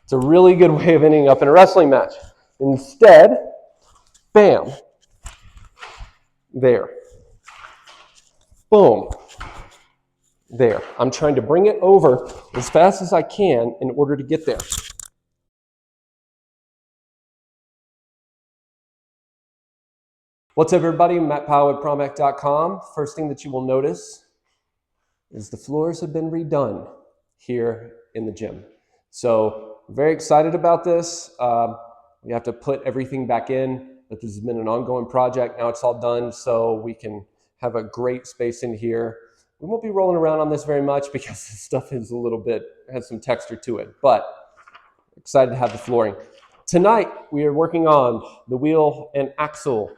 It's a really good way of ending up in a wrestling match. Instead, bam, there, boom, there. I'm trying to bring it over as fast as I can in order to get there. What's up, everybody? Matt Powell at PromAct.com. First thing that you will notice is the floors have been redone here in the gym. So very excited about this. We have to put everything back in, but this has been an ongoing project. Now it's all done, so we can have a great space in here. We won't be rolling around on this very much because this stuff is a little bit, has some texture to it, but excited to have the flooring. Tonight, we are working on the wheel and axle.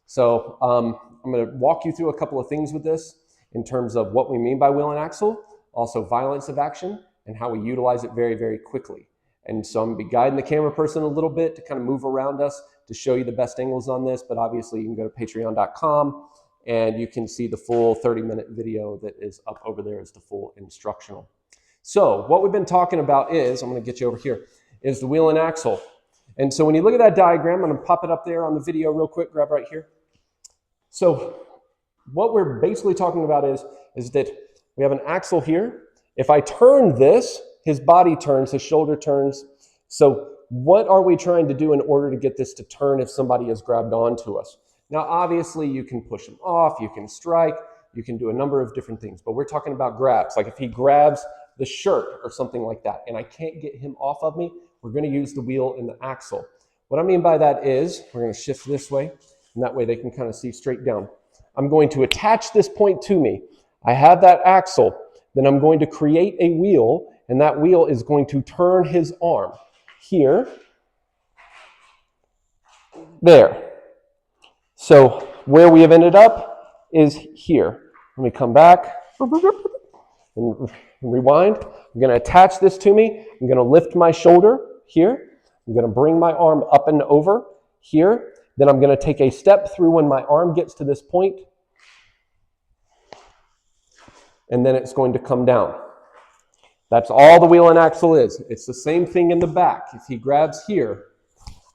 So I'm going to walk you through a couple of things with this in terms of what we mean by wheel and axle, also violence of action, and how we utilize it very, very quickly. And so I'm going to be guiding the camera person a little bit to kind of move around us to show you the best angles on this, but obviously you can go to patreon.com and you can see the full 30-minute video that is up over there as the full instructional. So what we've been talking about is, I'm going to get you over here, is the wheel and axle. And so when you look at that diagram, I'm going to pop it up there on the video real quick, grab right here. So what we're basically talking about is that we have an axle here. If I turn this, his body turns, his shoulder turns. So what are we trying to do in order to get this to turn if somebody has grabbed onto us? Now, obviously, you can push him off, you can strike, you can do a number of different things, but we're talking about grabs. Like if he grabs the shirt or something like that, and I can't get him off of me, we're going to use the wheel and the axle. What I mean by that is, we're going to shift this way, and that way they can kind of see straight down. I'm going to attach this point to me. I have that axle. Then I'm going to create a wheel, and that wheel is going to turn his arm here, there. So where we have ended up is here. Let me come back and rewind. I'm going to attach this to me. I'm going to lift my shoulder here. I'm going to bring my arm up and over here. Then I'm going to take a step through when my arm gets to this point, and then it's going to come down. That's all the wheel and axle is. It's the same thing in the back. If he grabs here,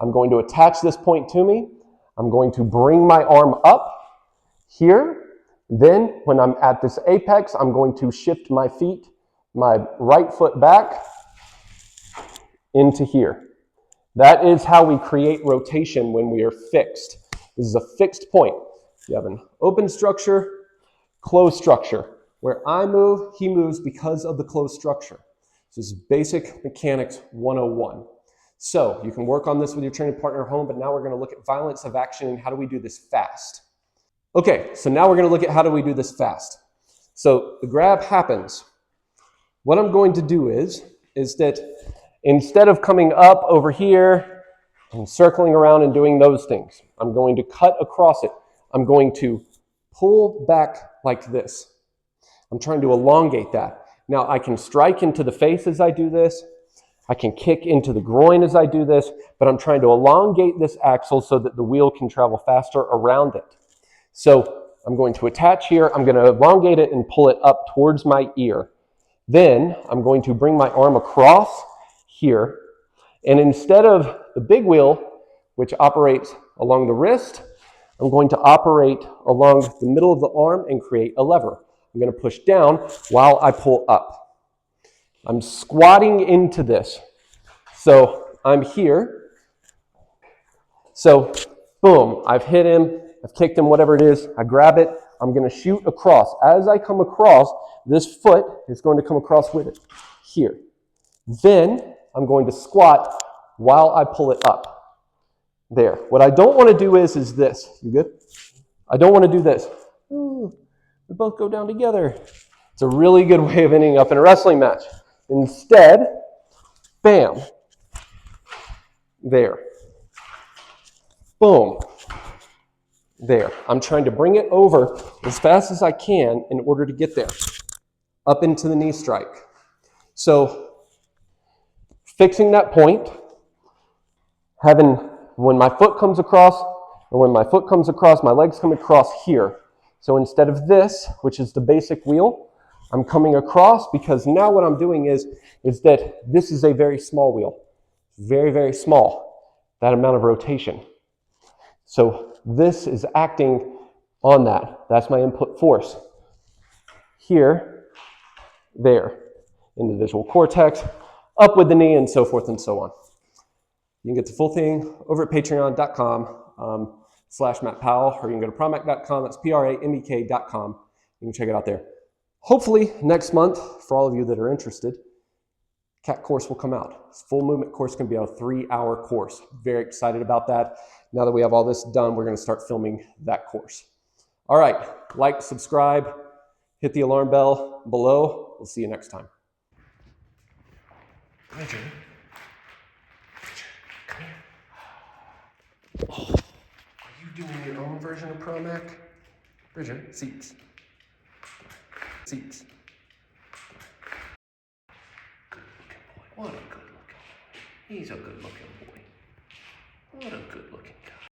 I'm going to attach this point to me. I'm going to bring my arm up here. Then when I'm at this apex, I'm going to shift my feet, my right foot back into here. That is how we create rotation when we are fixed. This is a fixed point. You have an open structure, closed structure. Where I move, he moves because of the closed structure. This is basic mechanics 101. So you can work on this with your training partner at home, but now we're going to look at violence of action and how do we do this fast. Okay, so now we're going to look at how do we do this fast. So the grab happens. What I'm going to do is that instead of coming up over here and circling around and doing those things, I'm going to cut across it. I'm going to pull back like this. I'm trying to elongate that. Now I can strike into the face as I do this. I can kick into the groin as I do this, but I'm trying to elongate this axle so that the wheel can travel faster around it. So I'm going to attach here. I'm going to elongate it and pull it up towards my ear. Then I'm going to bring my arm across here. And instead of the big wheel, which operates along the wrist, I'm going to operate along the middle of the arm and create a lever. I'm going to push down while I pull up. I'm squatting into this. So I'm here. So boom, I've hit him, I've kicked him, whatever it is. I grab it. I'm going to shoot across. As I come across, this foot is going to come across with it here. Then I'm going to squat while I pull it up. There. What I don't want to do is this. You good? I don't want to do this. Ooh, we both go down together. It's a really good way of ending up in a wrestling match. Instead, bam, there, boom, there. I'm trying to bring it over as fast as I can in order to get there, up into the knee strike. So fixing that point, having, when my foot comes across, or when my foot comes across, my legs come across here. So instead of this, which is the basic wheel, I'm coming across because now what I'm doing is that this is a very small wheel. Very, very small, that amount of rotation. So this is acting on that. That's my input force. Here, there, in the visual cortex, up with the knee, and so forth and so on. You can get the full thing over at patreon.com/Matt Powell, or you can go to pramek.com. That's pramek.com. You can check it out there. Hopefully next month, for all of you that are interested, CAT course will come out. This full movement course can be a 3-hour course. Very excited about that. Now that we have all this done, we're going to start filming that course. All right, like, subscribe, hit the alarm bell below. We'll see you next time. Bridget, come here. Oh, are you doing your own version of Pramek? Bridget, seats. Seats. Good looking boy. What a good looking boy. He's a good looking boy. What a good looking guy.